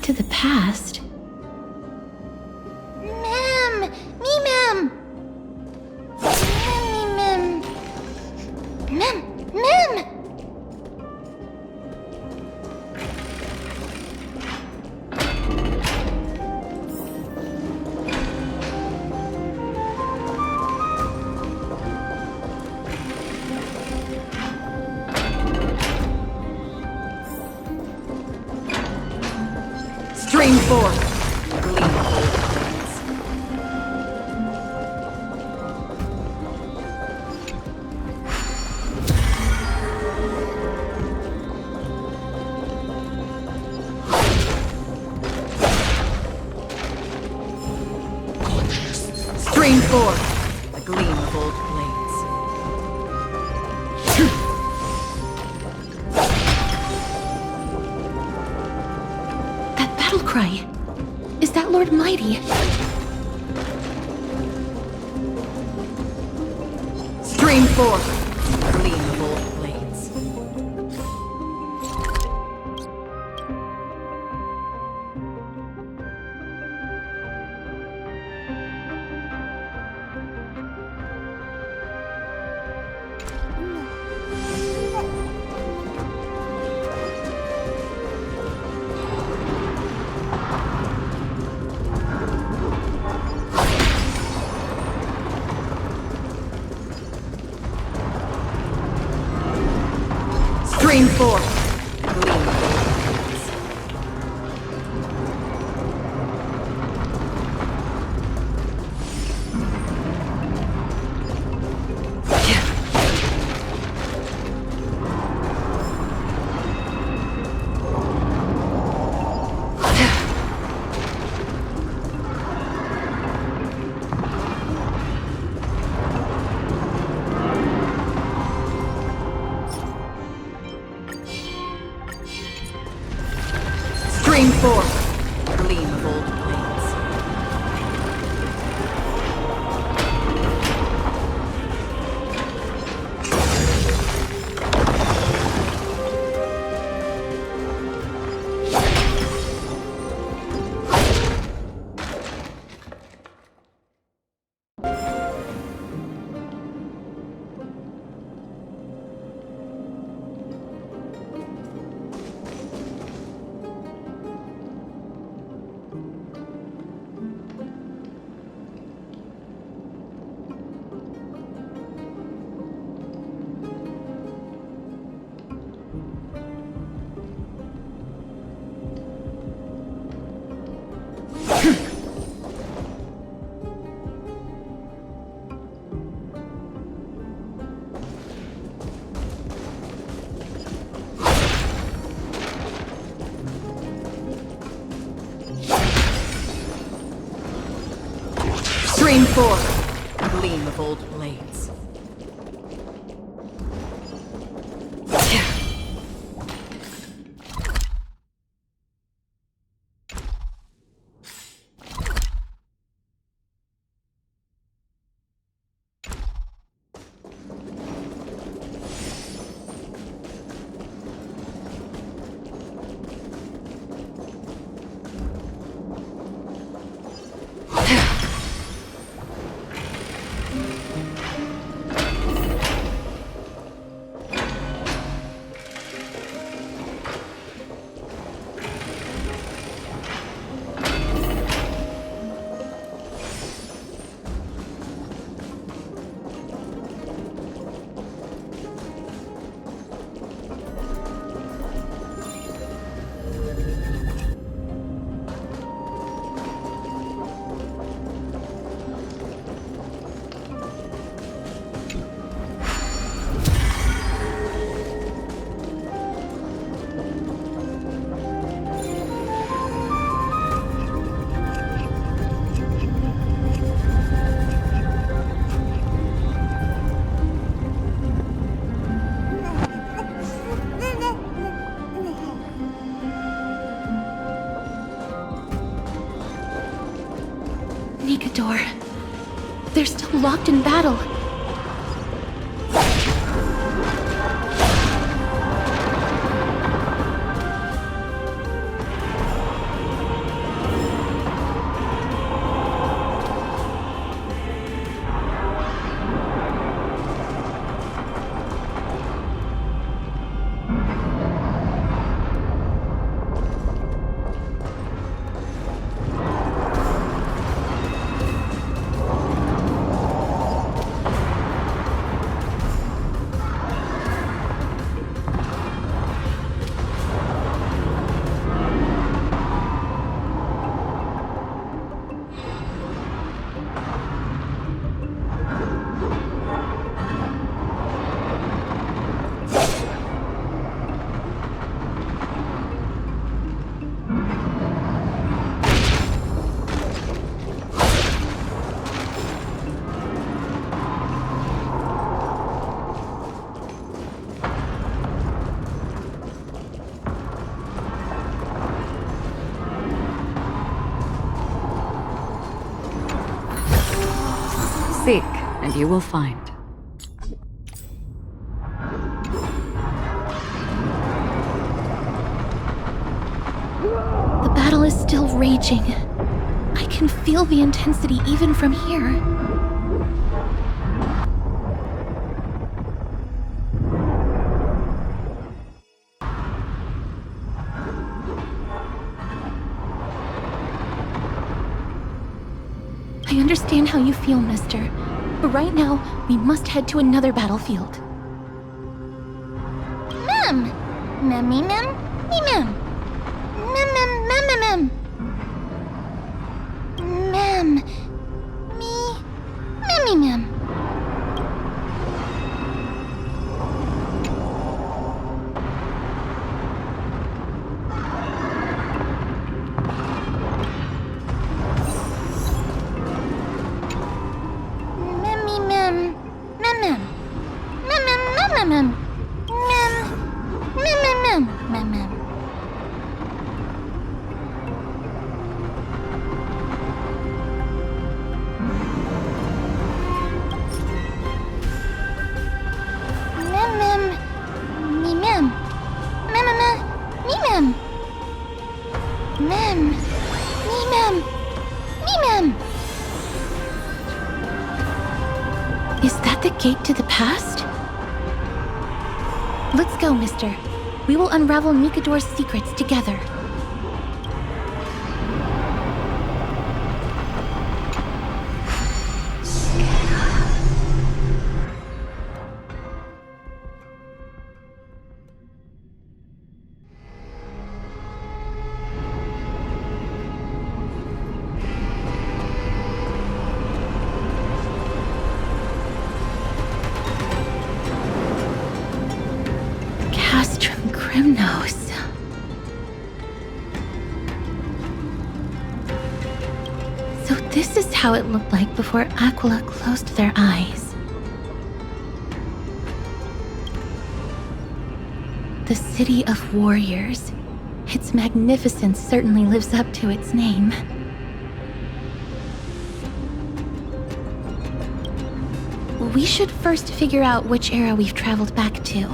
to the past. Mem! Me, Mem! Mem! Mem! Mem! Stream forth. Stream forth. The gleam of old blades. That battle cry. Is that Lord Mighty? Stream forth. The gleam of old blades. Stream forth. The gleam of old blades. Stream forth. The gleam of old blades. Stream forth. The gleam of old blades. Nikador. They're still locked in battle. Seek, and you will find. The battle is still raging. I can feel the intensity even from here. I understand how you feel, mister, but right now, we must head to another battlefield. Mem! Mem, me, mem, me, mem. Mem, mem, mem, mem, mem. Mem. Me. Mem, me, mem. Mem, me, mem. Mem, mem. Mem, mem, mem, mem, mem. Mem. Mem, mem, mem, mem, mem. Mem, mem, me, mem. Mem, mem, mem, me, mem. Mem, me, mem, me, mem. Is that the gate to the past? Let's go, mister. We will unravel Nikador's secrets together. So this is how it looked like before Aquila closed their eyes. The city of warriors. Its magnificence certainly lives up to its name. We should first figure out which era we've traveled back to.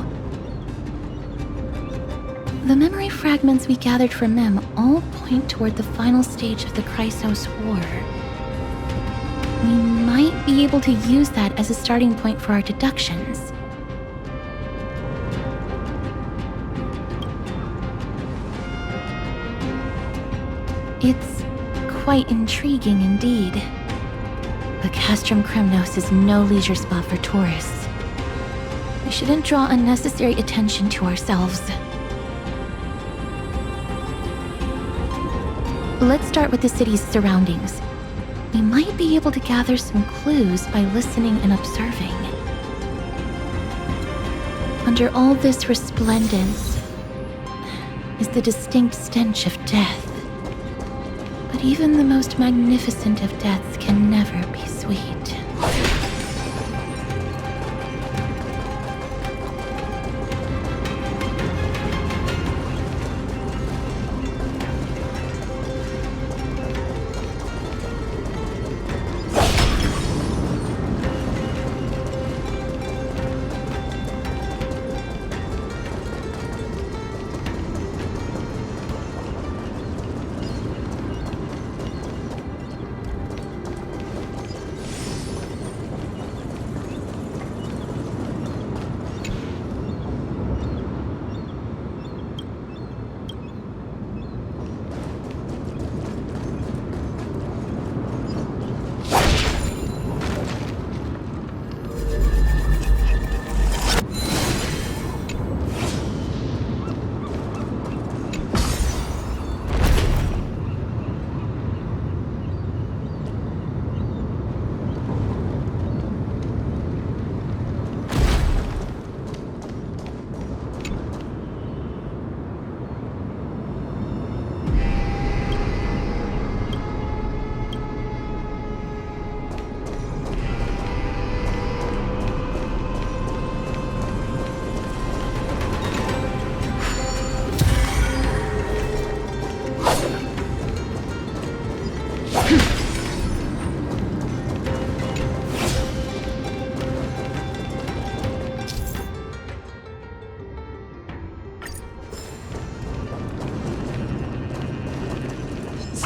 The memory fragments we gathered from Mem all point toward the final stage of the Chrysos War. We might be able to use that as a starting point for our deductions. It's quite intriguing indeed. But Castrum Kremnos is no leisure spot for tourists. We shouldn't draw unnecessary attention to ourselves. Let's start with the city's surroundings. We might be able to gather some clues by listening and observing. Under all this resplendence is the distinct stench of death. But even the most magnificent of deaths can never be sweet.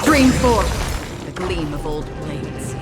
Stream forth the gleam of old blades.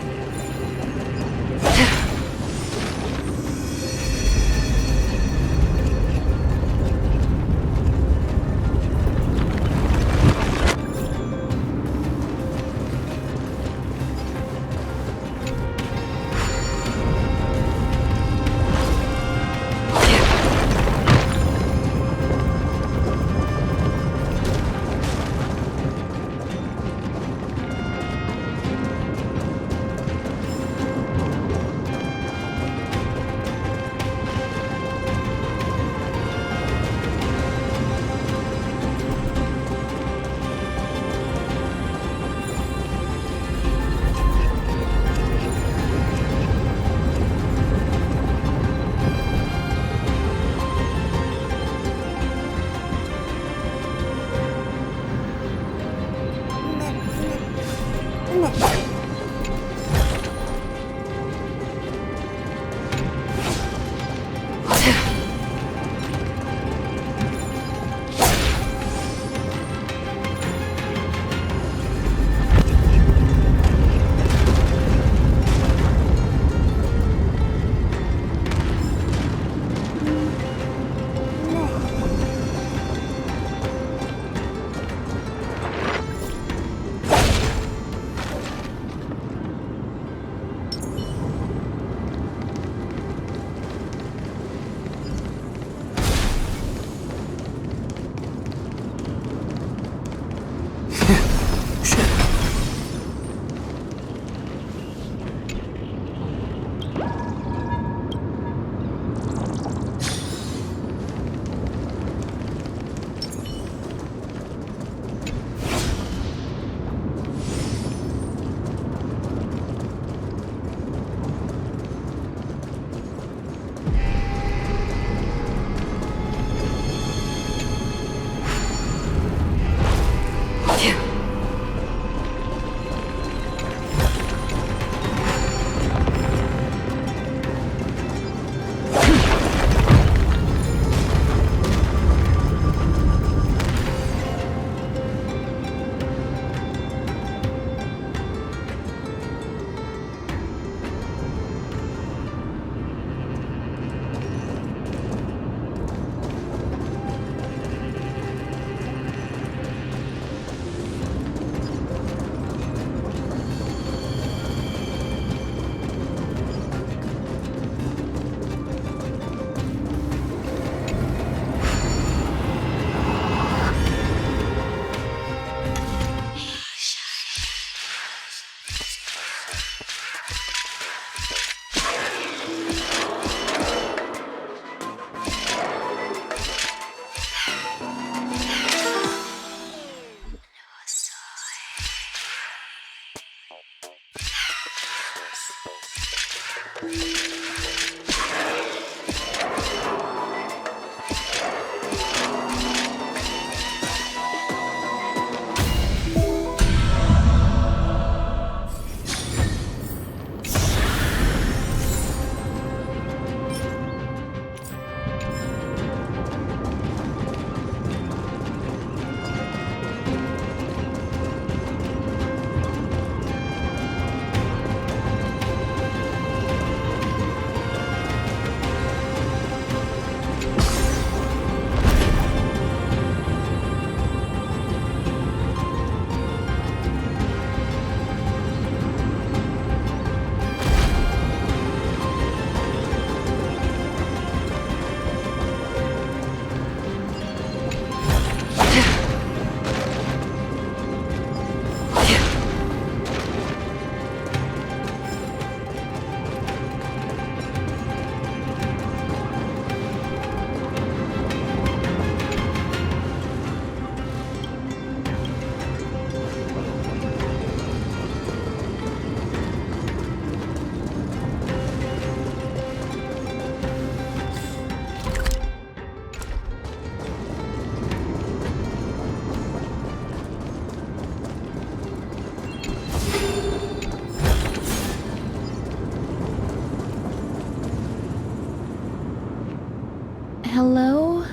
Hello?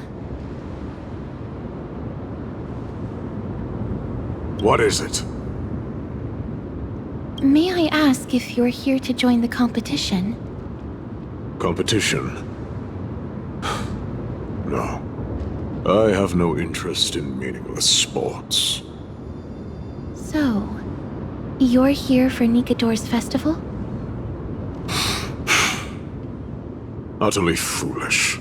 What is it? May I ask if you're here to join the competition? Competition? No. I have no interest in meaningless sports. So, you're here for Nikador's festival? Utterly foolish.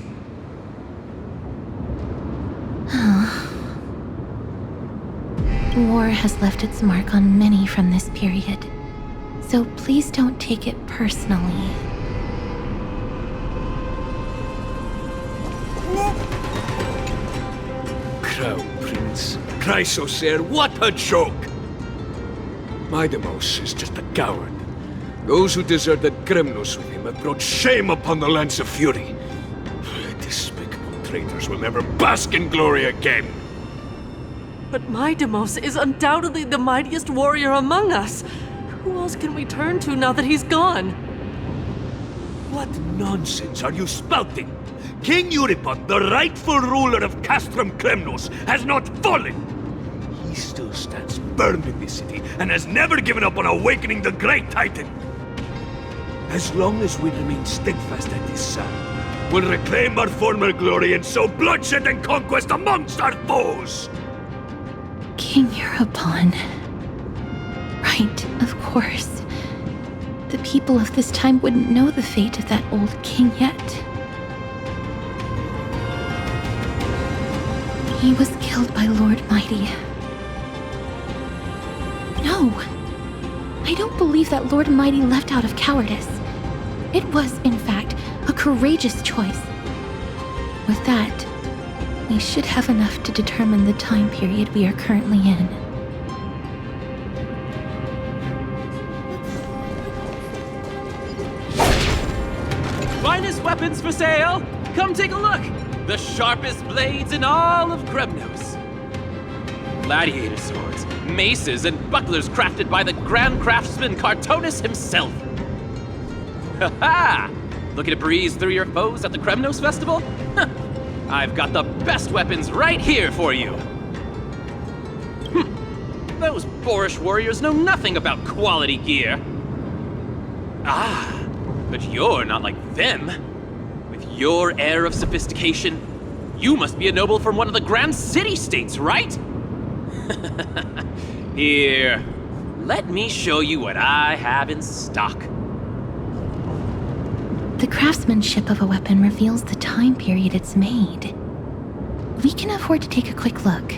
War has left its mark on many from this period, so please don't take it personally. Crown Prince, Chrysosaur, what a joke! Midemos is just a coward. Those who deserted Kremnos with him have brought shame upon the lands of Fury. Despicable traitors will never bask in glory again. But Midemos is undoubtedly the mightiest warrior among us. Who else can we turn to now that he's gone? What nonsense are you spouting? King Euripon, the rightful ruler of Castrum Kremnos, has not fallen. He still stands firm in this city and has never given up on awakening the great Titan. As long as we remain steadfast at his side, we'll reclaim our former glory and sow bloodshed and conquest amongst our foes. King Euripon. Right, of course. The people of this time wouldn't know the fate of that old king yet. He was killed by Lord Mighty. No! I don't believe that Lord Mighty left out of cowardice. It was, in fact, a courageous choice. With that, we should have enough to determine the time period we are currently in. Finest weapons for sale! Come take a look! The sharpest blades in all of Kremnos. Gladiator swords, maces, and bucklers crafted by the grand craftsman Cartonus himself. Ha ha! Looking to breeze through your foes at the Kremnos festival? I've got the best weapons right here for you. Those boorish warriors know nothing about quality gear. Ah, but you're not like them. With your air of sophistication, you must be a noble from one of the grand city-states, right? Here, let me show you what I have in stock. The craftsmanship of a weapon reveals the time period it's made. We can afford to take a quick look.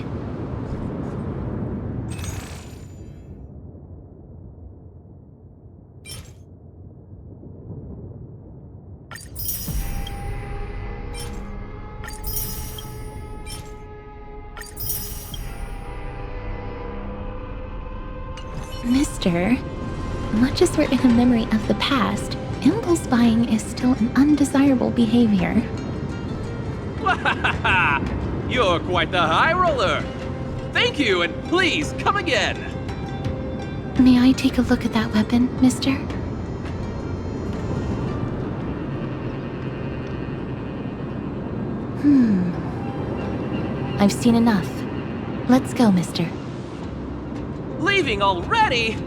Mister, much as we're in a memory of the past, impulse buying is still an undesirable behavior. You're quite the high roller. Thank you, and please come again. May I take a look at that weapon, mister? I've seen enough. Let's go, mister. Leaving already?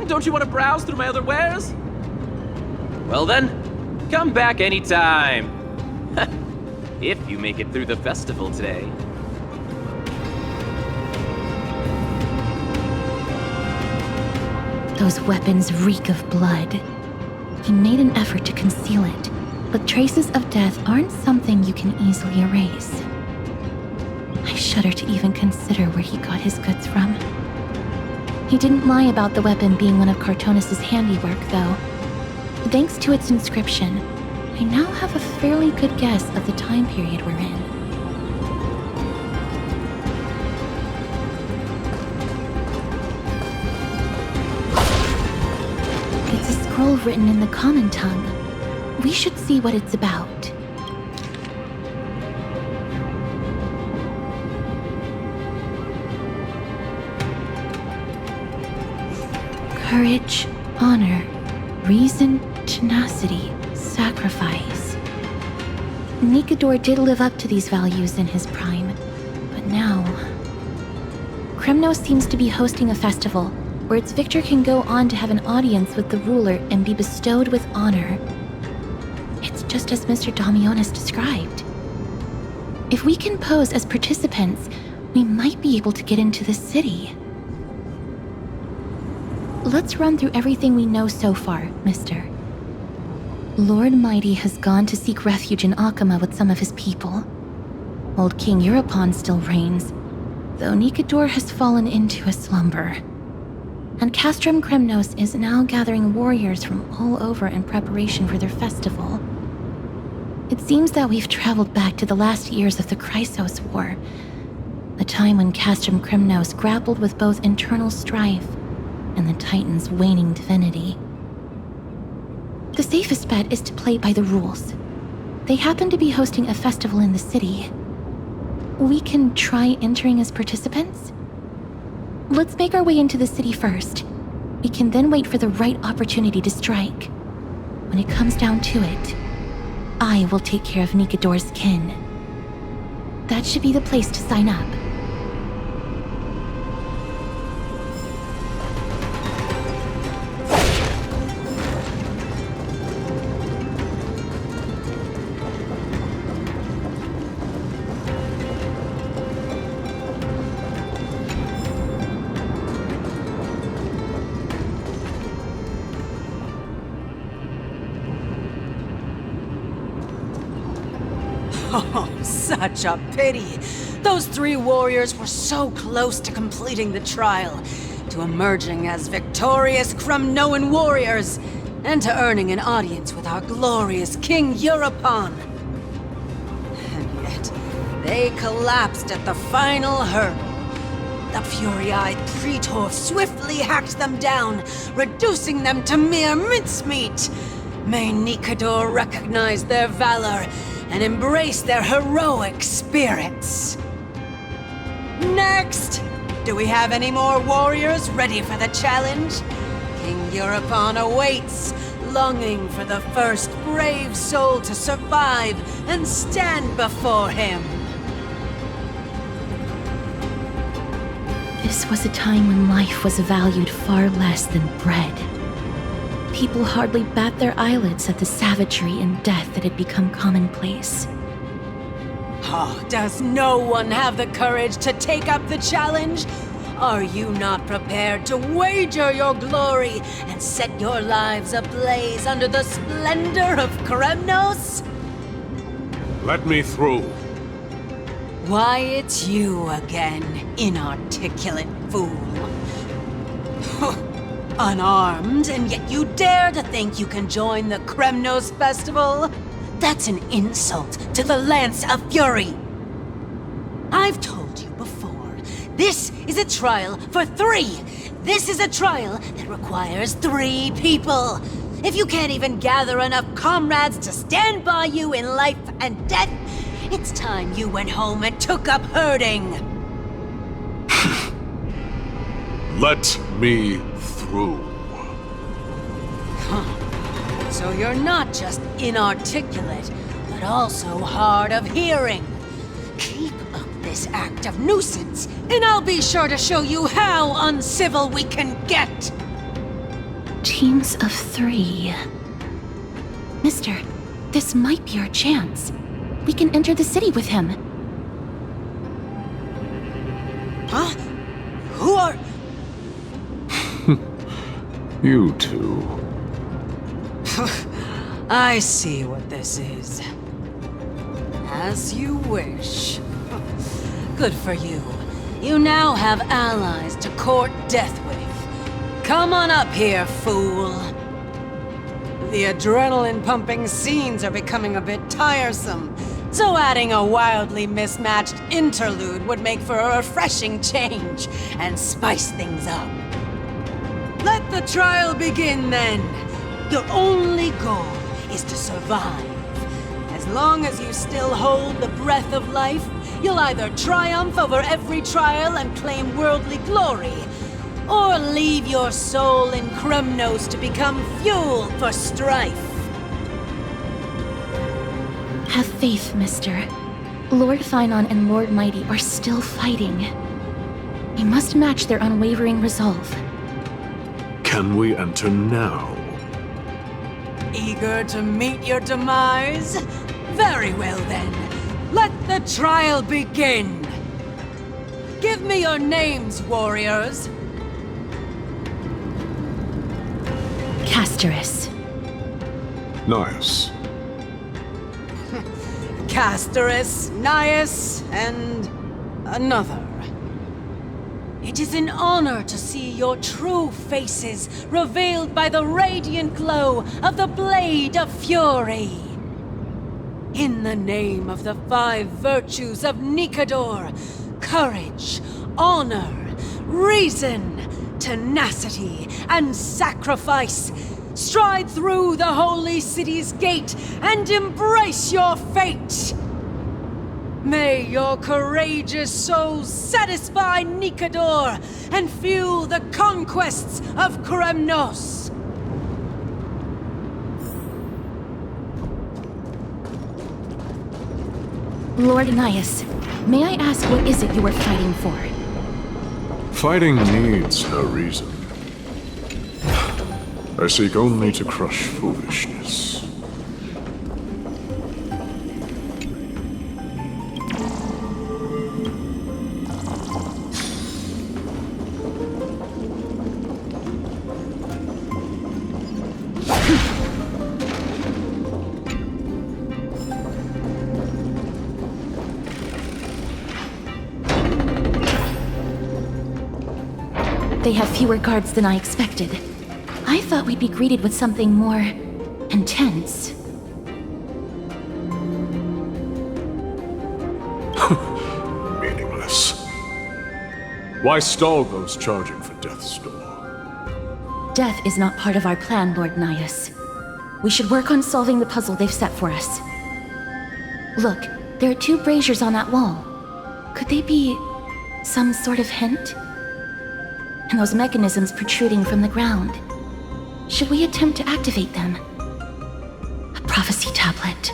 Don't you want to browse through my other wares? Well then, come back anytime. If you make it through the festival today. Those weapons reek of blood. He made an effort to conceal it, but traces of death aren't something you can easily erase. I shudder to even consider where he got his goods from. He didn't lie about the weapon being one of Cartonus' handiwork, though. Thanks to its inscription, I now have a fairly good guess of the time period we're in. It's a scroll written in the common tongue. We should see what it's about. Courage, honor, reason, tenacity, sacrifice. Nikador did live up to these values in his prime, but now... Kremnos seems to be hosting a festival, where its victor can go on to have an audience with the ruler and be bestowed with honor. It's just as Mr. Damionis described. If we can pose as participants, we might be able to get into the city. Let's run through everything we know so far, Mister. Lord Mighty has gone to seek refuge in Akama with some of his people. Old King Europon still reigns, though Nikador has fallen into a slumber. And Castrum Kremnos is now gathering warriors from all over in preparation for their festival. It seems that we've traveled back to the last years of the Chrysos War, a time when Castrum Kremnos grappled with both internal strife and the Titan's waning divinity. The safest bet is to play by the rules. They happen to be hosting a festival in the city. We can try entering as participants? Let's make our way into the city first. We can then wait for the right opportunity to strike. When it comes down to it, I will take care of Nikador's kin. That should be the place to sign up. Oh, such a pity. Those three warriors were so close to completing the trial, to emerging as victorious Kremnoan warriors, and to earning an audience with our glorious King Europon. And yet, they collapsed at the final hurdle. The fury-eyed Praetor swiftly hacked them down, reducing them to mere mincemeat. May Nikador recognize their valor and embrace their heroic spirits. Next! Do we have any more warriors ready for the challenge? King Europon awaits, longing for the first brave soul to survive and stand before him. This was a time when life was valued far less than bread. People hardly bat their eyelids at the savagery and death that had become commonplace. Oh, does no one have the courage to take up the challenge? Are you not prepared to wager your glory and set your lives ablaze under the splendor of Kremnos? Let me through. Why, it's you again, inarticulate fool. Unarmed, and yet you dare to think you can join the Kremnos festival? That's an insult to the Lance of Fury. I've told you before, this is a trial for 3. This is a trial that requires 3 people. If you can't even gather enough comrades to stand by you in life and death, it's time you went home and took up herding. Let me through. So you're not just inarticulate, but also hard of hearing. Keep up this act of nuisance, and I'll be sure to show you how uncivil we can get. Teams of 3. Mister, this might be our chance. We can enter the city with him. Huh? Who are... You two. I see what this is. As you wish. Good for you. You now have allies to court death with. Come on up here, fool. The adrenaline-pumping scenes are becoming a bit tiresome, so adding a wildly mismatched interlude would make for a refreshing change and spice things up. Let the trial begin, then. Your only goal is to survive. As long as you still hold the breath of life, you'll either triumph over every trial and claim worldly glory, or leave your soul in Kremnos to become fuel for strife. Have faith, Mister. Lord Phainon and Lord Mighty are still fighting. We must match their unwavering resolve. Can we enter now? Eager to meet your demise? Very well then. Let the trial begin. Give me your names, warriors. Castorus. Nice. Castorus, Nias, and another. It is an honor to see your true faces revealed by the radiant glow of the Blade of Fury. In the name of the 5 virtues of Nikador, courage, honor, reason, tenacity, and sacrifice, stride through the holy city's gate and embrace your fate. May your courageous souls satisfy Nikador and fuel the conquests of Kremnos. Lord Nias, may I ask what is it you are fighting for? Fighting needs no reason. I seek only to crush foolishness. They have fewer guards than I expected. I thought we'd be greeted with something more intense. Meaningless. Why stall those charging for death's door? Death is not part of our plan, Lord Nias. We should work on solving the puzzle they've set for us. Look, there are 2 braziers on that wall. Could they be some sort of hint? And those mechanisms protruding from the ground. Should we attempt to activate them? A prophecy tablet.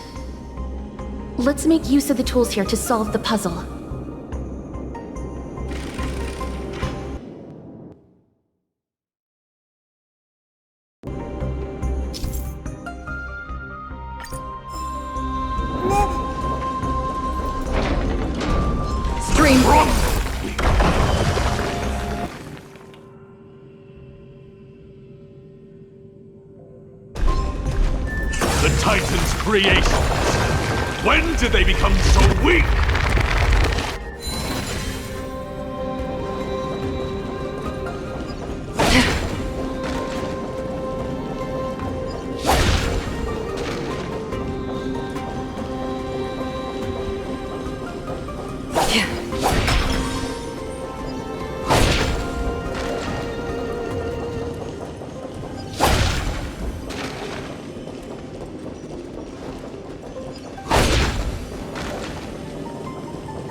Let's make use of the tools here to solve the puzzle. Stream rock! The Titan's creations. When did they become so weak?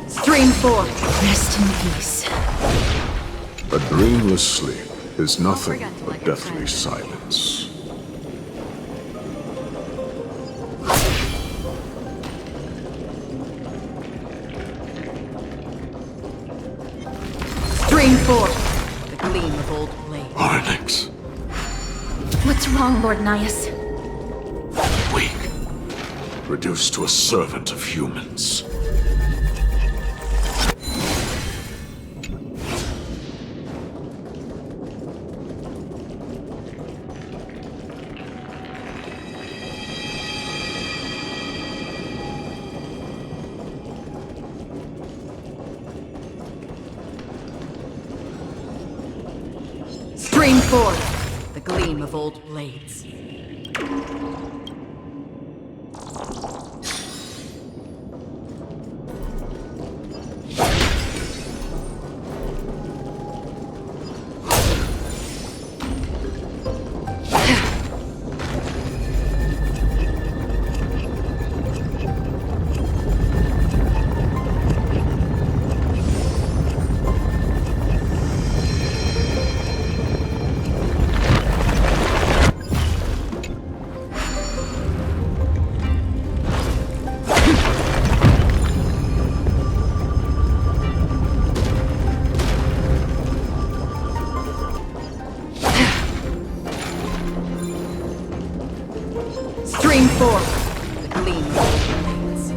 Stream 4. Rest in peace. A dreamless sleep is nothing but deathly silence. Stream 4. The gleam of old blade. Oronyxs. What's wrong, Lord Nias? Weak. Reduced to a servant of humans. Stream 4. The gleam of old blades. Stream forth the gleam of blades.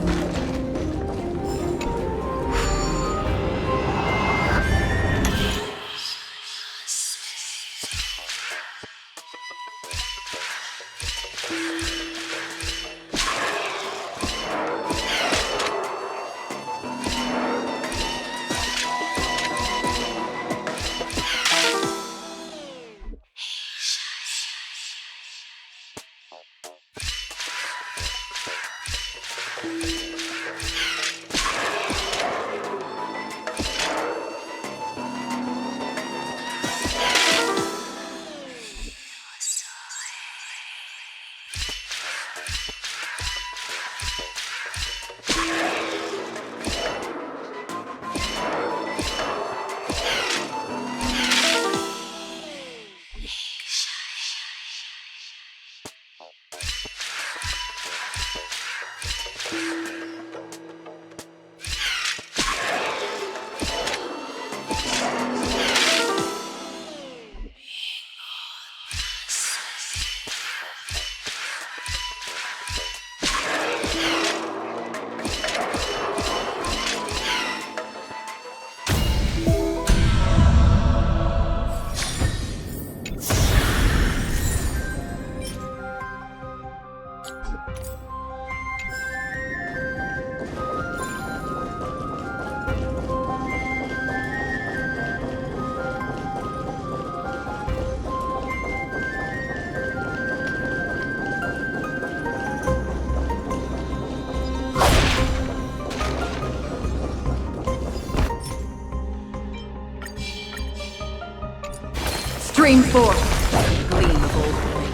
Stream forth the gleam of old blades.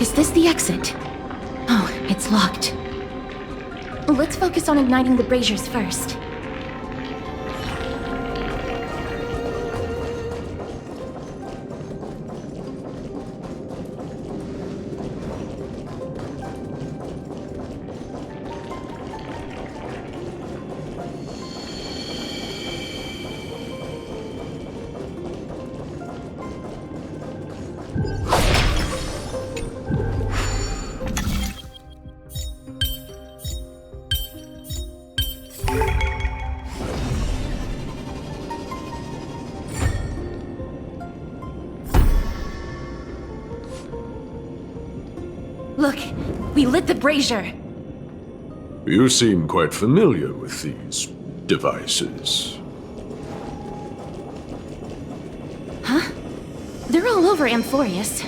Is this the exit? Oh, it's locked. Let's focus on igniting the braziers first. Look, we lit the brazier. You seem quite familiar with these devices. Huh? They're all over Amphorius.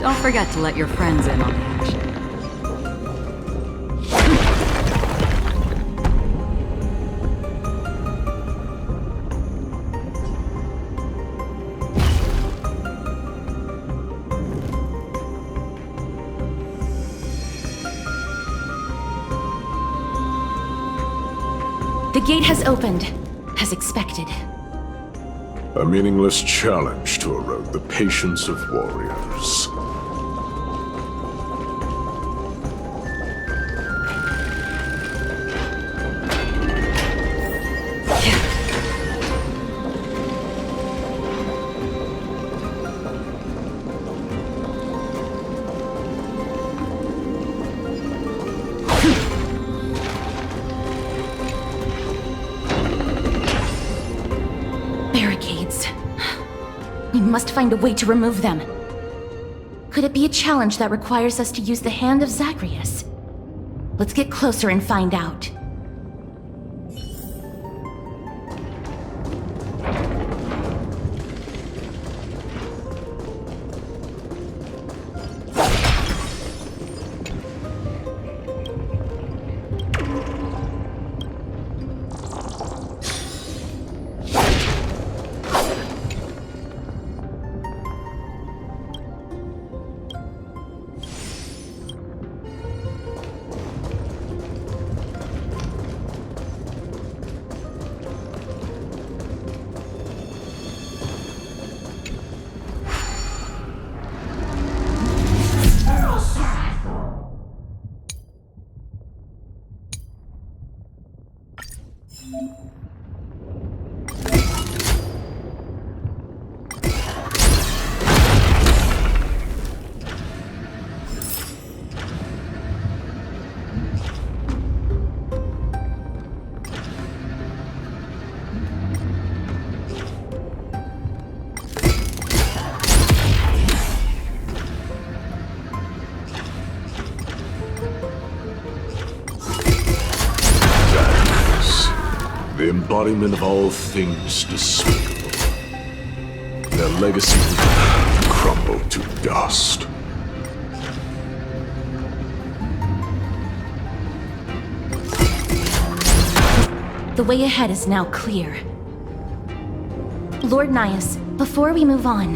Don't forget to let your friends in on the action. The gate has opened, as expected. A meaningless challenge to erode the patience of warriors. Barricades. We must find a way to remove them. Could it be a challenge that requires us to use the hand of Zagreus? Let's get closer and find out. The embodiment of all things despicable. Their legacy will crumble to dust. The way ahead is now clear. Lord Nias, before we move on,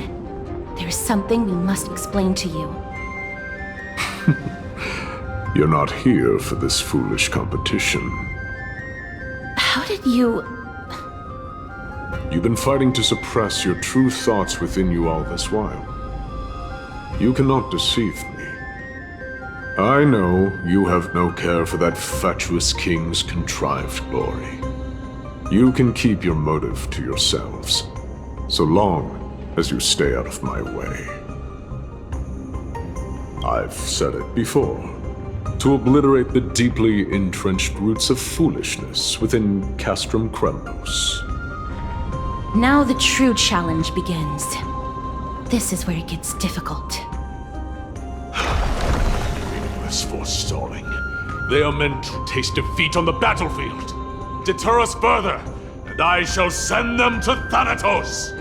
there is something we must explain to you. You're not here for this foolish competition. How did you... You've been fighting to suppress your true thoughts within you all this while. You cannot deceive me. I know you have no care for that fatuous king's contrived glory. You can keep your motive to yourselves, so long as you stay out of my way. I've said it before. To obliterate the deeply entrenched roots of foolishness within Castrum Kremnos. Now the true challenge begins. This is where it gets difficult. Meaningless forestalling. They are meant to taste defeat on the battlefield. Deter us further, and I shall send them to Thanatos!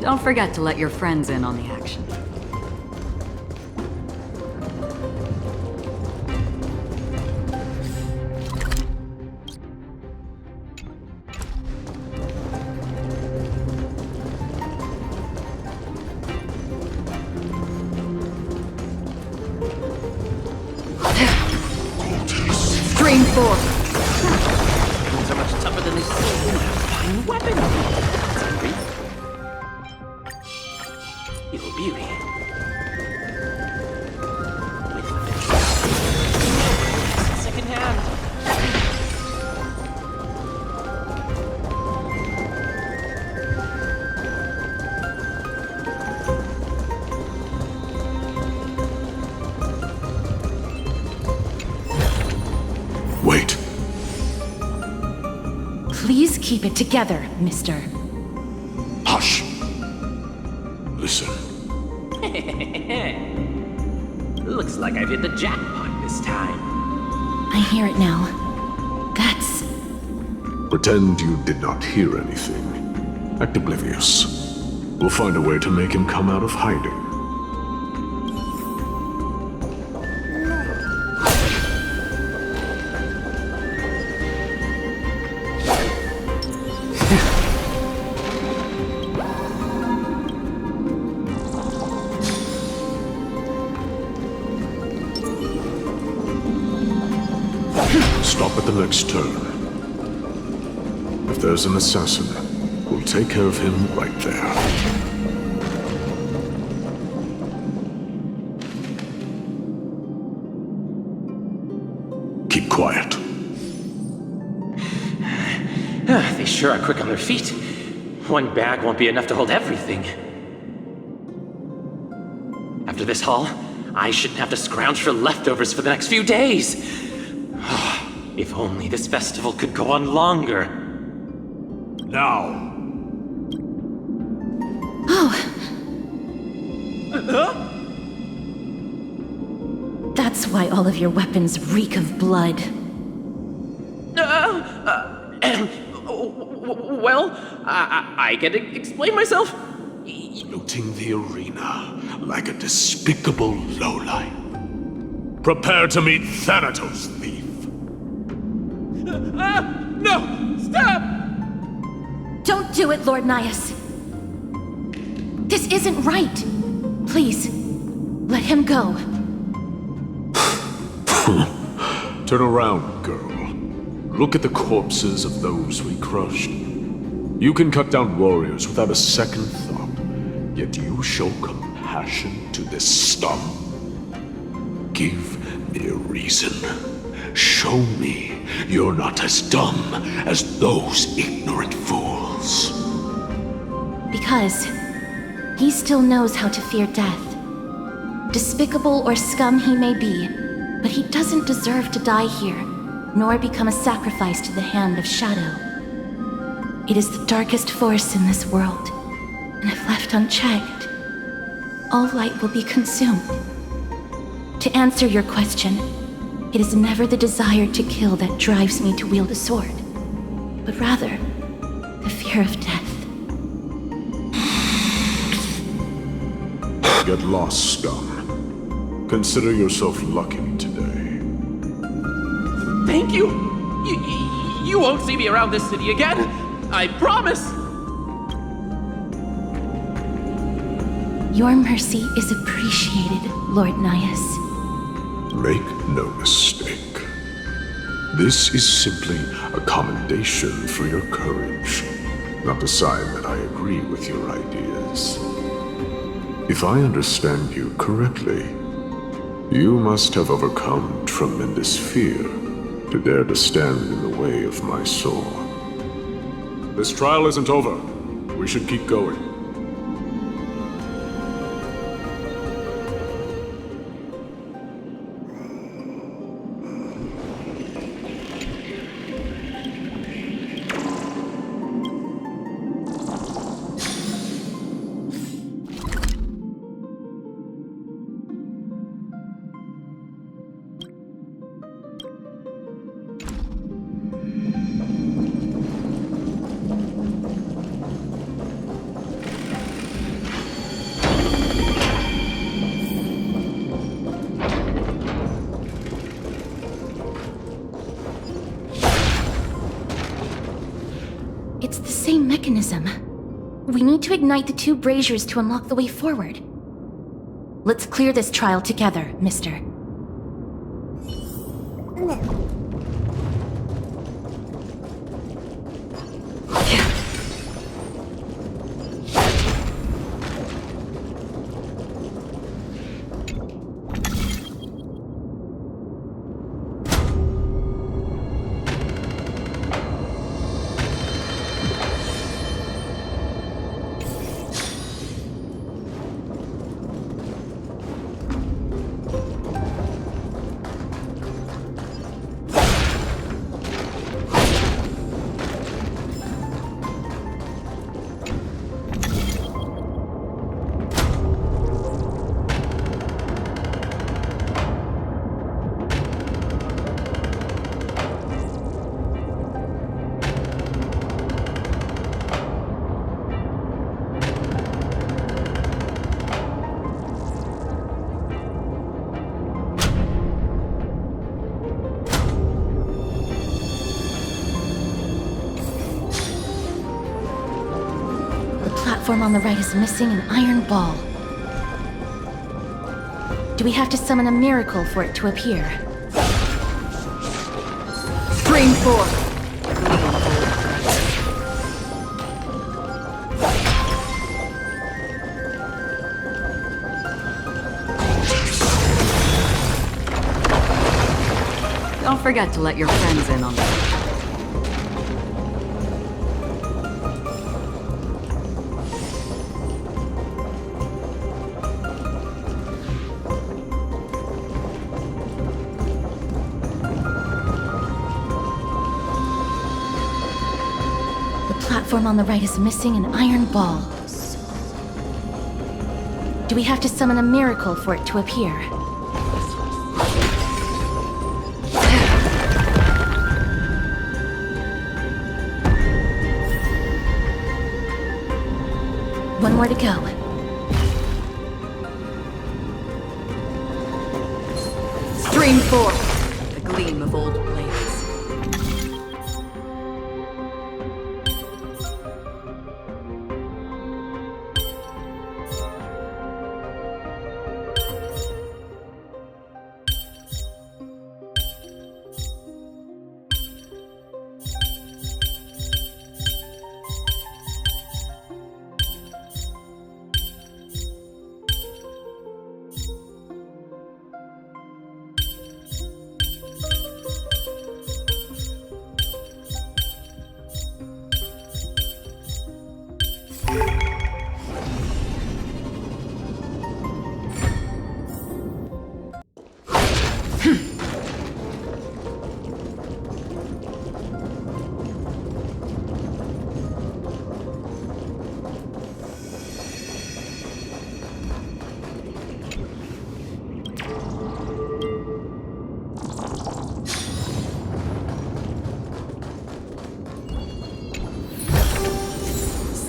Don't forget to let your friends in on the action. Stream forth. So much tougher than they seem. Fine weapon. Evil beauty. Second hand. Wait. Please keep it together, mister. Hush. Listen. Looks like I've hit the jackpot this time. I hear it now. That's... Pretend you did not hear anything. Act oblivious. We'll find a way to make him come out of hiding. Stop at the next turn. If there's an assassin, we'll take care of him right there. Keep quiet. They sure are quick on their feet. One bag won't be enough to hold everything. After this haul, I shouldn't have to scrounge for leftovers for the next few days. If only this festival could go on longer. Now. That's why all of your weapons reek of blood. Well, I can explain myself. Looting the arena like a despicable lowlife. Prepare to meet Thanatos, thief. No! Stop! Don't do it, Lord Nias. This isn't right. Please, let him go. Turn around, girl. Look at the corpses of those we crushed. You can cut down warriors without a second thought, yet you show compassion to this scum. Give me a reason. Show me you're not as dumb as those ignorant fools. Because he still knows how to fear death. Despicable or scum he may be, but he doesn't deserve to die here, nor become a sacrifice to the hand of Shadow. It is the darkest force in this world, and if left unchecked, all light will be consumed. To answer your question, it is never the desire to kill that drives me to wield a sword, but rather the fear of death. Get lost, scum. Consider yourself lucky today. Thank you! You won't see me around this city again! I promise! Your mercy is appreciated, Lord Nias. Make no mistake. This is simply a commendation for your courage, not a sign that I agree with your ideas. If I understand you correctly, you must have overcome tremendous fear to dare to stand in the way of my soul. This trial isn't over. We should keep going. It's the same mechanism. We need to ignite the two braziers to unlock the way forward. Let's clear this trial together, mister. The platform on the right is missing an iron ball. Do we have to summon a miracle for it to appear? Stream 4. Don't forget to let your friends in on that. The platform on the right is missing an iron ball. Do we have to summon a miracle for it to appear? One more to go. Stream 4. The gleam of old blades.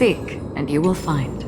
Seek, and you will find.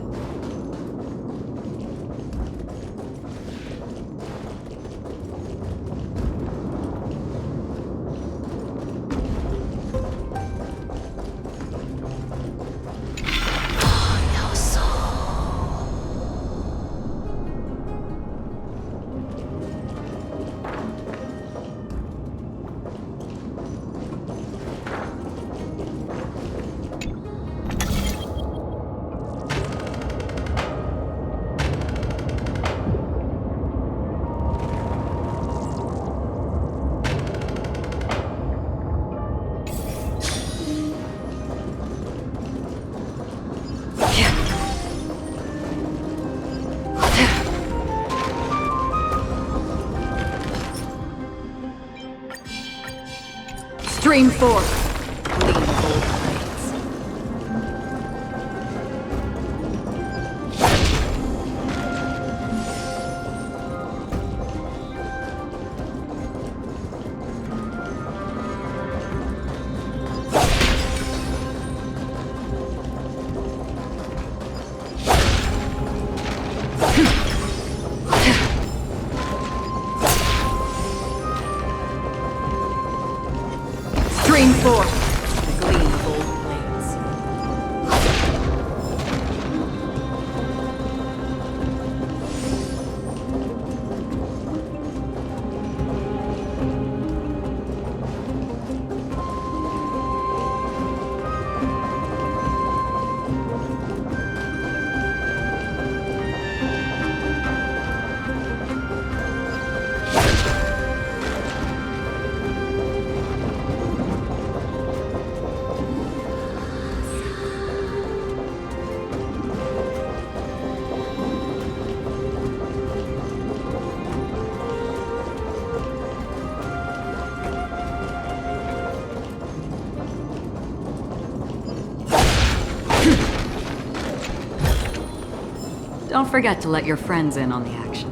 Stream 4. Gleam of old blades. Stream 4. The gleam of old blades. Don't forget to let your friends in on the action.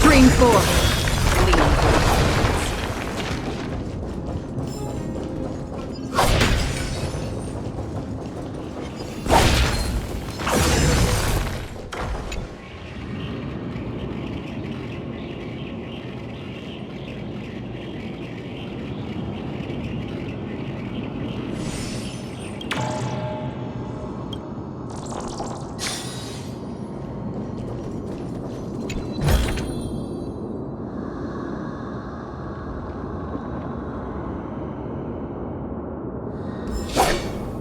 Stream 4.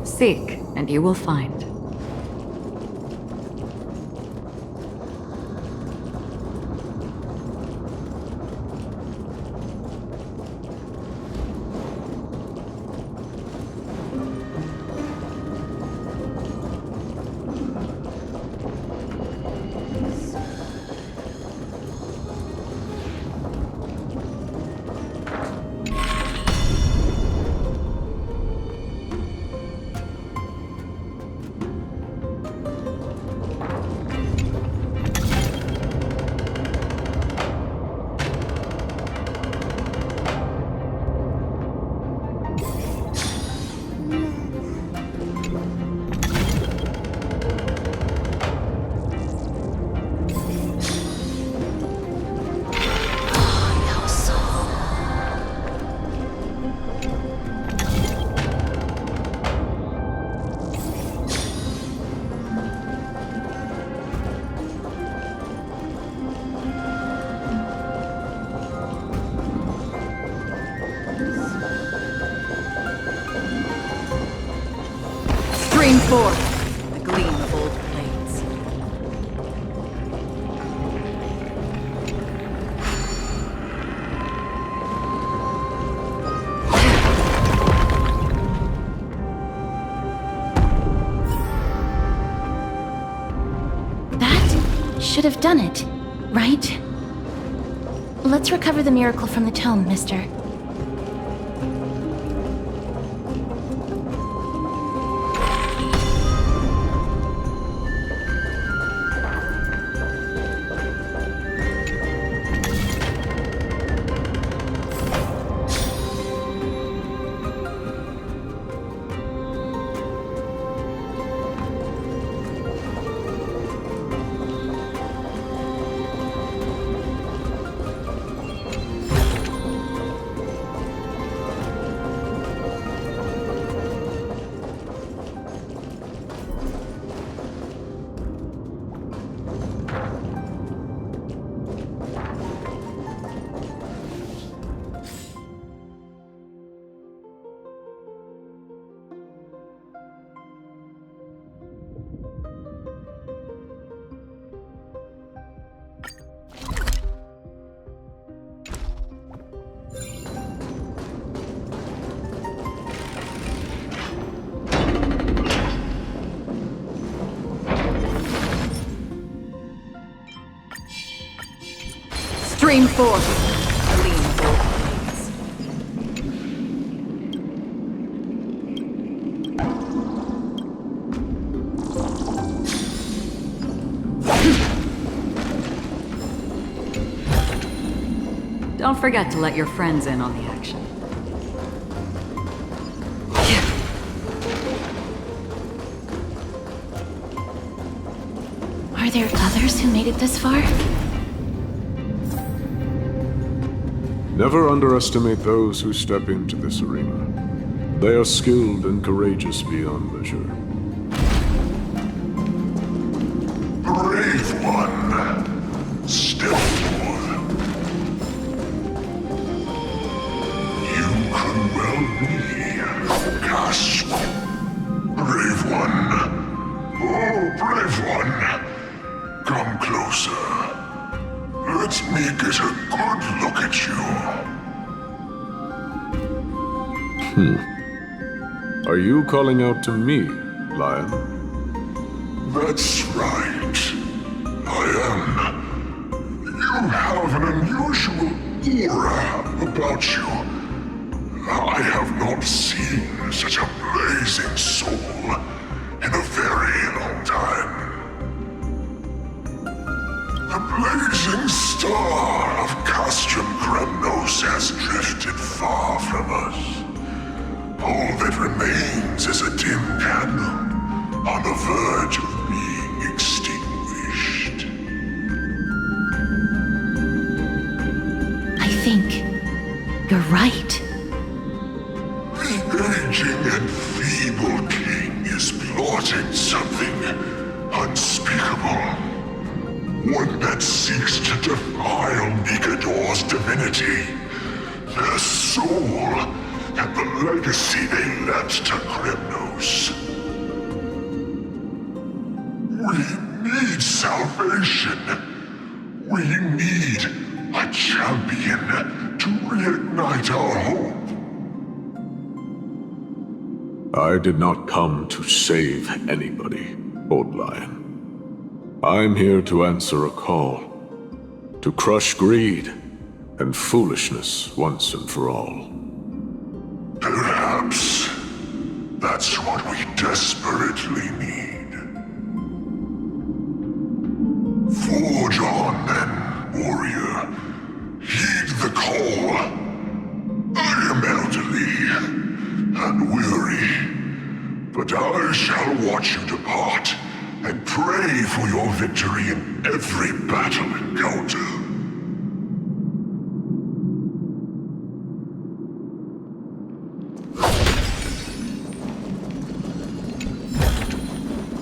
Seek, and you will find. Stream 4. The gleam of old blades. That should have done it, right? Let's recover the miracle from the tome, mister. Stream 4. Gleam of old blades. Don't forget to let your friends in on the action. Are there others who made it this far? Never underestimate those who step into this arena. They are skilled and courageous beyond measure. Brave one, step forward. You could well be. Gasp. Brave one. Oh, brave one. Come closer. Let me get a good look at you. Are you calling out to me, Lion? That's right. I am. You have an unusual aura about you. I have not seen such a blazing soul in a very long time. The blazing star of Castrum Kremnos has drifted far from us. All that remains is a dim candle on the verge of being extinguished. I think you're right. The aging and feeble king is plotting something unspeakable. One that seeks to defile Nikador's divinity, their soul, and the legacy they left to Kremnos. We need salvation. We need a champion to reignite our hope. I did not come to save anybody, Old Lion. I'm here to answer a call, to crush greed and foolishness once and for all. Perhaps that's what we desperately need. Forge on then, warrior. Heed the call. I am elderly and weary, but I shall watch you depart and pray for your victory in every battle encounter.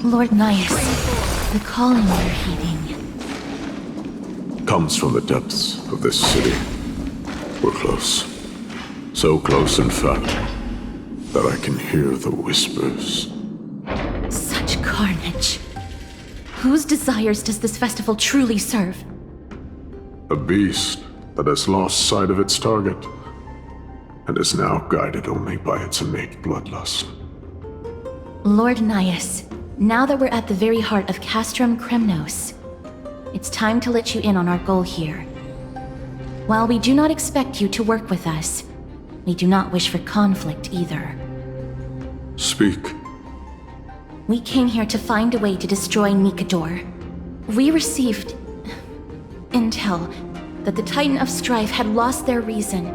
Lord Nias, the calling you're heeding. Comes from the depths of this city. We're close. So close, in fact, that I can hear the whispers. Such carnage. Whose desires does this festival truly serve? A beast that has lost sight of its target and is now guided only by its innate bloodlust. Lord Nias, now that we're at the very heart of Castrum Kremnos, it's time to let you in on our goal here. While we do not expect you to work with us, we do not wish for conflict either. Speak. We came here to find a way to destroy Nikador. We received intel that the Titan of Strife had lost their reason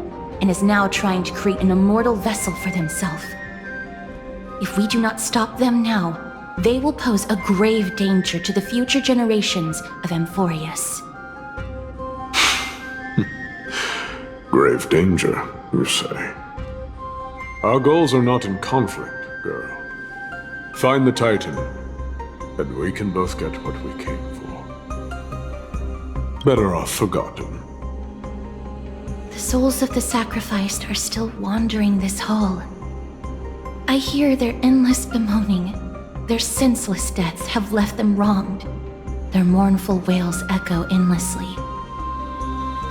and is now trying to create an immortal vessel for themselves. If we do not stop them now, they will pose a grave danger to the future generations of Amphorius. Grave danger, you say? Our goals are not in conflict, girl. Find the Titan, and we can both get what we came for. Better off forgotten. The souls of the sacrificed are still wandering this hall. I hear their endless bemoaning. Their senseless deaths have left them wronged. Their mournful wails echo endlessly.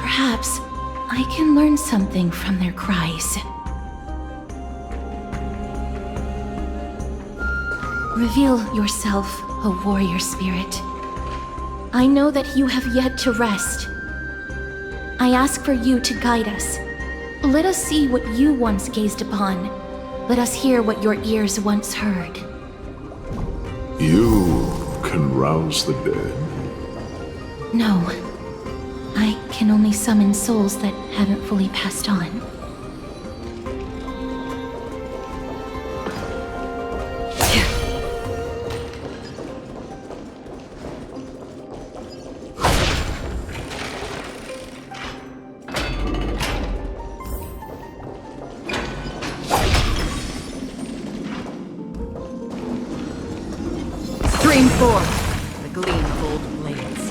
Perhaps I can learn something from their cries. Reveal yourself, O warrior spirit. I know that you have yet to rest. I ask for you to guide us. Let us see what you once gazed upon. Let us hear what your ears once heard. You can rouse the dead. No. I can only summon souls that haven't fully passed on. Stream forth, the gleam of old blades.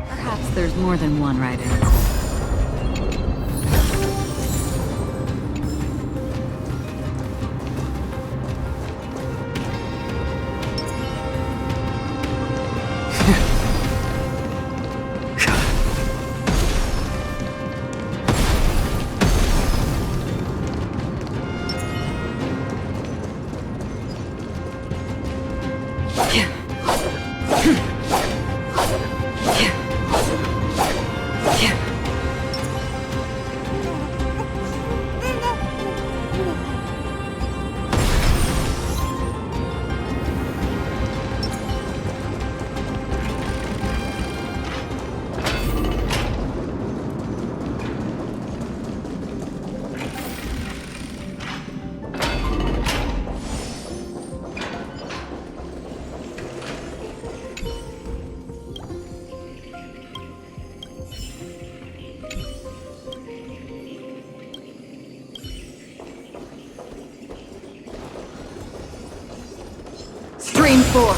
Perhaps there's more than one right answer. Stream 4.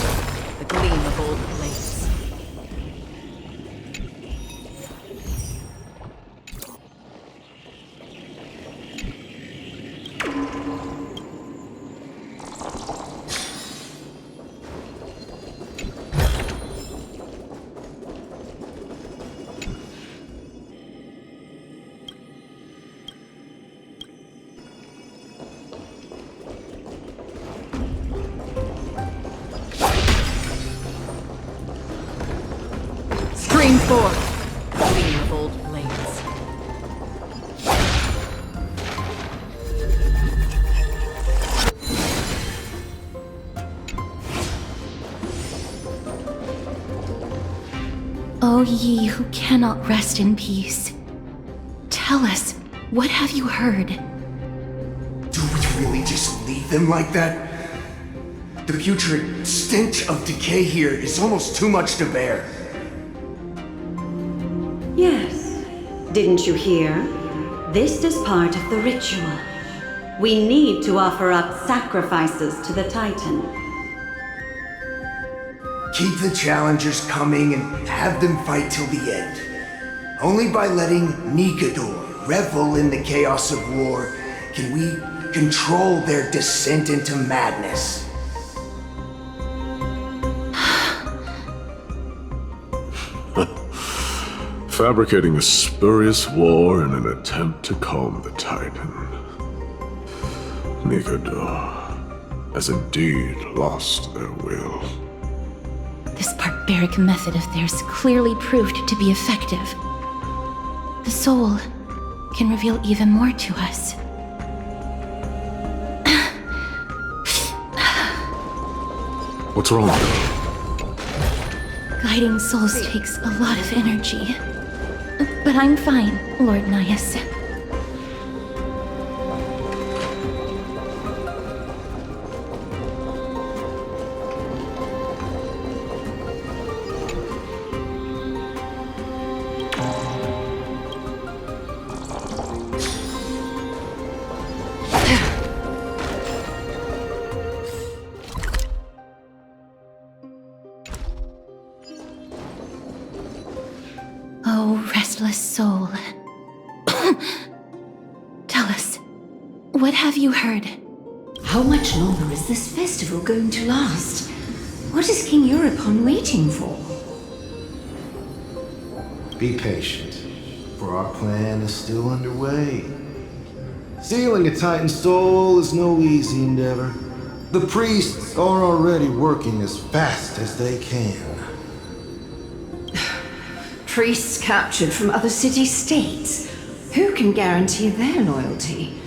The gleam of old blades. Stream 4. Gleam of old blades. O ye who cannot rest in peace, tell us, what have you heard? Do we really just leave them like that? The putrid stench of decay here is almost too much to bear. Yes. Didn't you hear? This is part of the ritual. We need to offer up sacrifices to the Titan. Keep the challengers coming and have them fight till the end. Only by letting Nikador revel in the chaos of war can we control their descent into madness. Fabricating a spurious war in an attempt to calm the Titan. Nikador has indeed lost their will. This barbaric method of theirs clearly proved to be effective. The soul can reveal even more to us. What's wrong? Guiding souls takes a lot of energy. But I'm fine, Lord Nias. Oh, restless soul. Tell us, what have you heard? How much longer is this festival going to last? What is King Euripon waiting for? Be patient, for our plan is still underway. Stealing a Titan's soul is no easy endeavor. The priests are already working as fast as they can. Priests captured from other city-states. Who can guarantee their loyalty?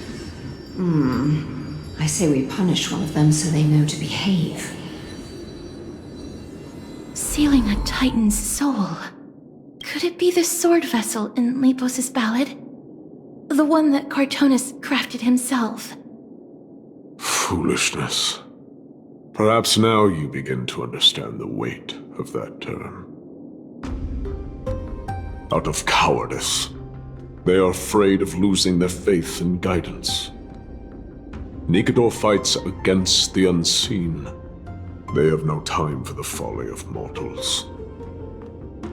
I say we punish one of them so they know to behave. Sealing a Titan's soul. Could it be the sword vessel in Lepos' ballad? The one that Cartonus crafted himself? Foolishness. Perhaps now you begin to understand the weight of that term. Out of cowardice, they are afraid of losing their faith and guidance. Nikador fights against the unseen. They have no time for the folly of mortals.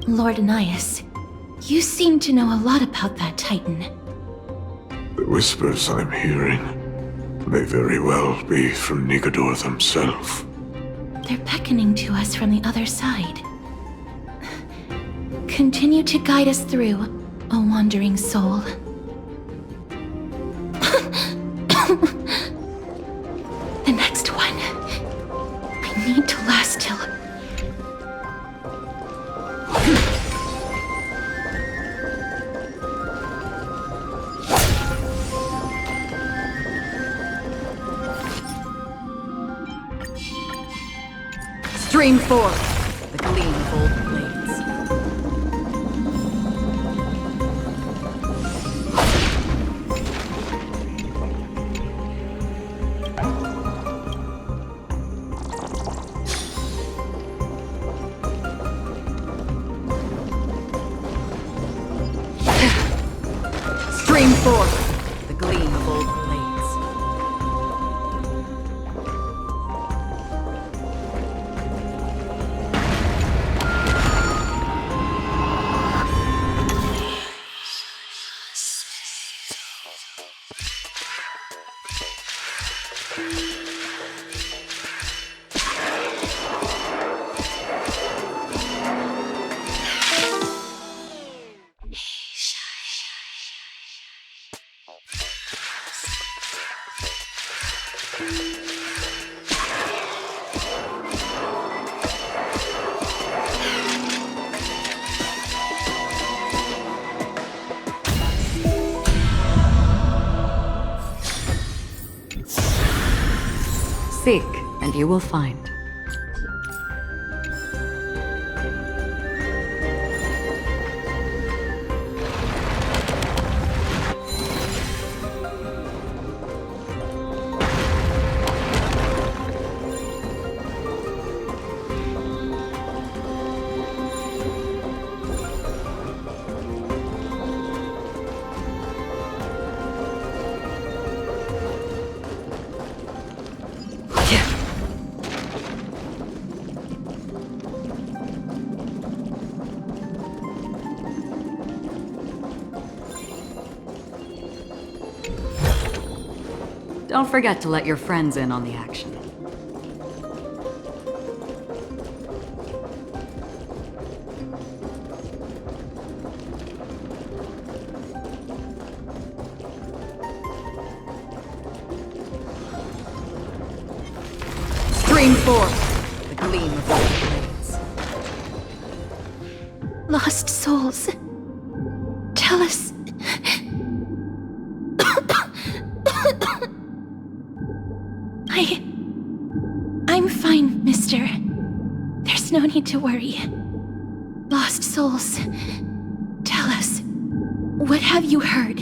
Lord Nias, you seem to know a lot about that Titan. The whispers I'm hearing may very well be from Nikador themselves. They're beckoning to us from the other side. Continue to guide us through, O wandering soul. The next one. I need to last till... Stream forth, the gleam of old blades. Stream forth, the gleam of old blades. Seek, and you will find. Don't forget to let your friends in on the action. Stream forth the gleam of the blades. Lost souls. Tell us. I'm fine, mister. There's no need to worry. Lost souls. Tell us. What have you heard?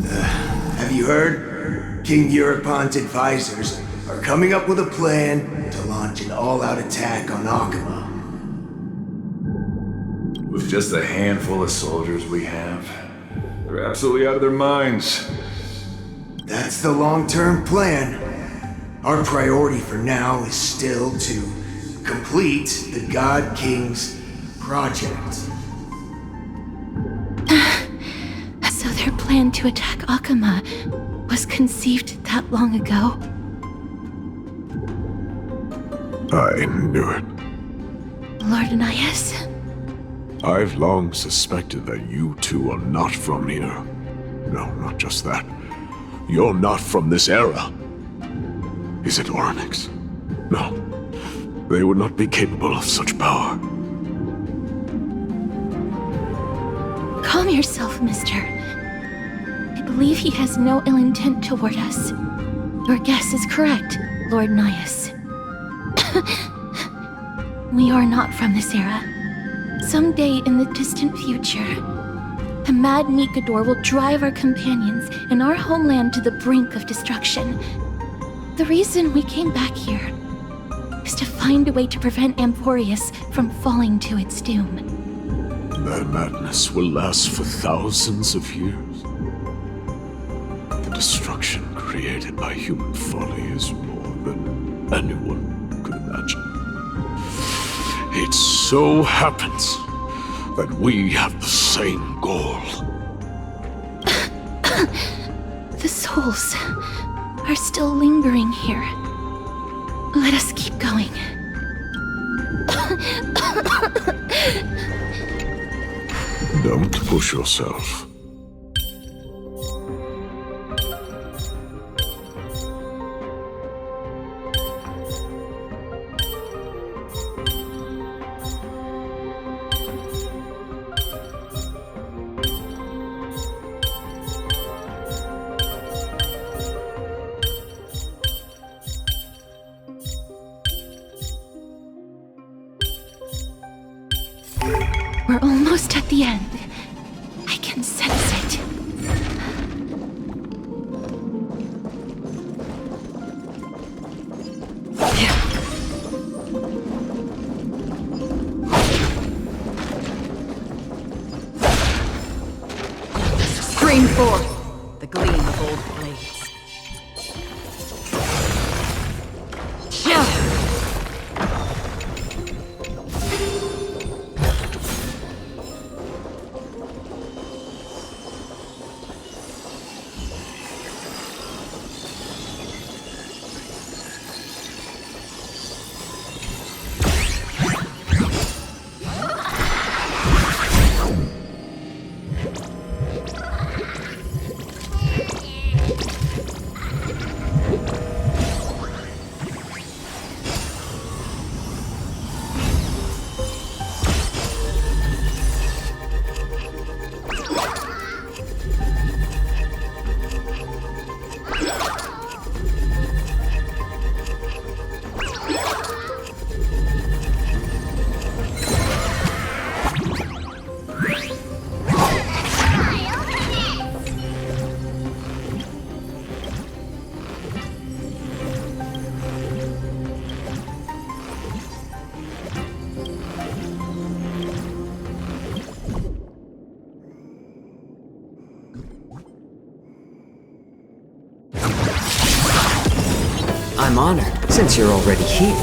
Have you heard? King Eurypon's advisors are coming up with a plan to launch an all-out attack on Akama. With just a handful of soldiers we have, they're absolutely out of their minds. That's the long-term plan. Our priority for now is still to complete the God King's project. So their plan to attack Akama was conceived that long ago? I knew it. Lord Oronyxs? I've long suspected that you two are not from here. No, not just that. You're not from this era. Is it Oronyx? No. They would not be capable of such power. Calm yourself, mister. I believe he has no ill intent toward us. Your guess is correct, Lord Oronyxs. We are not from this era. Someday in the distant future, the mad Nikador will drive our companions and our homeland to the brink of destruction. The reason we came back here is to find a way to prevent Emporius from falling to its doom. That madness will last for thousands of years. The destruction created by human folly is more than anyone could imagine. It so happens that we have the same goal. The souls are still lingering here. Let us keep going. Don't push yourself. We're almost at the end. I can sense it. Stream forth the gleam of old blades. I'm honored. Since you're already here,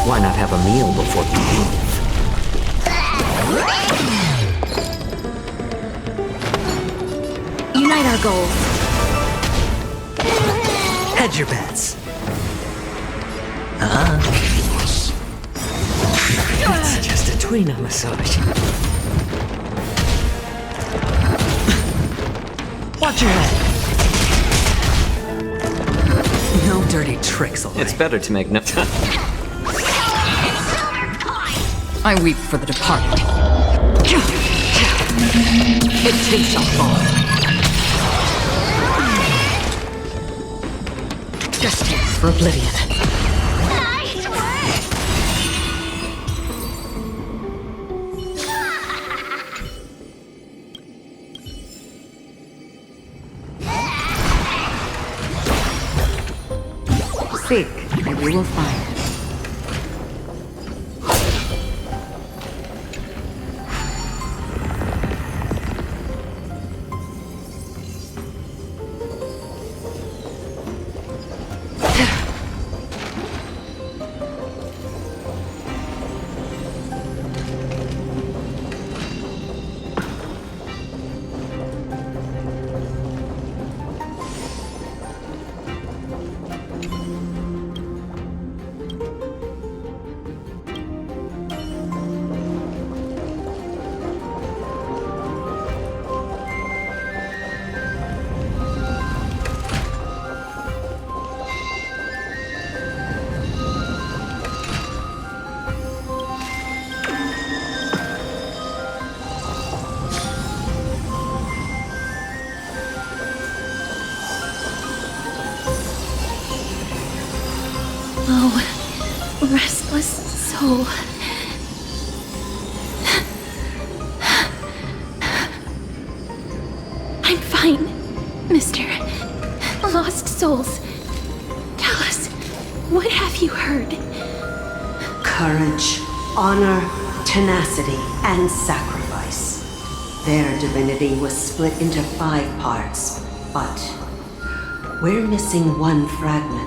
why not have a meal before you leave? Unite our goals. Hedge your bets. It's just a tweener massage. Watch your head. No dirty tricks, all right. It's better to make no. I weep for the departed. It too shall fall. Destined for oblivion. Seek, and you will find. Restless soul. I'm fine, Mr. Lost Souls. Tell us, what have you heard? Courage, honor, tenacity, and sacrifice. Their divinity was split into 5 parts, but we're missing one fragment.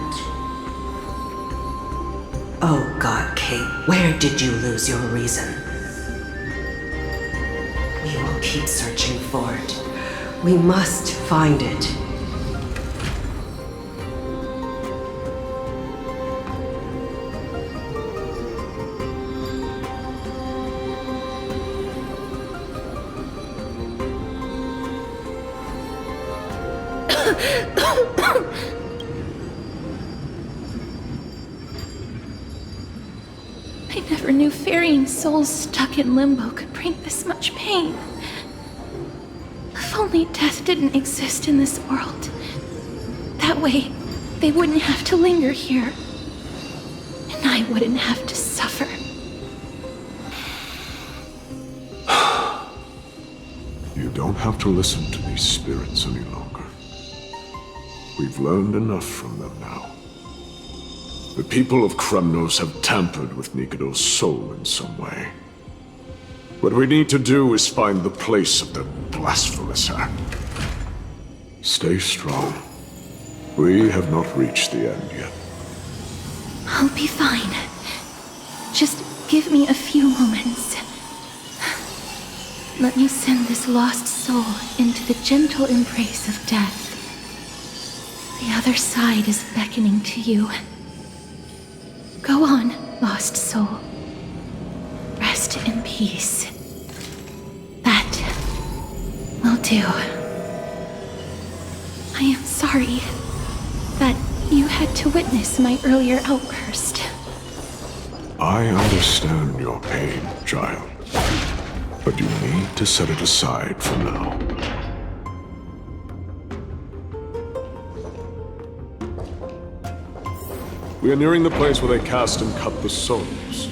Oh, God King, where did you lose your reason? We will keep searching for it. We must find it. I never knew ferrying souls stuck in limbo could bring this much pain. If only death didn't exist in this world. That way, they wouldn't have to linger here. And I wouldn't have to suffer. You don't have to listen to these spirits any longer. We've learned enough from them now. The people of Kremnos have tampered with Nikador's soul in some way. What we need to do is find the place of the blasphemous act. Stay strong. We have not reached the end yet. I'll be fine. Just give me a few moments. Let me send this lost soul into the gentle embrace of death. The other side is beckoning to you. Go on, lost soul. Rest in peace. That will do. I am sorry that you had to witness my earlier outburst. I understand your pain, child. But you need to set it aside for now. We are nearing the place where they cast and cut the souls.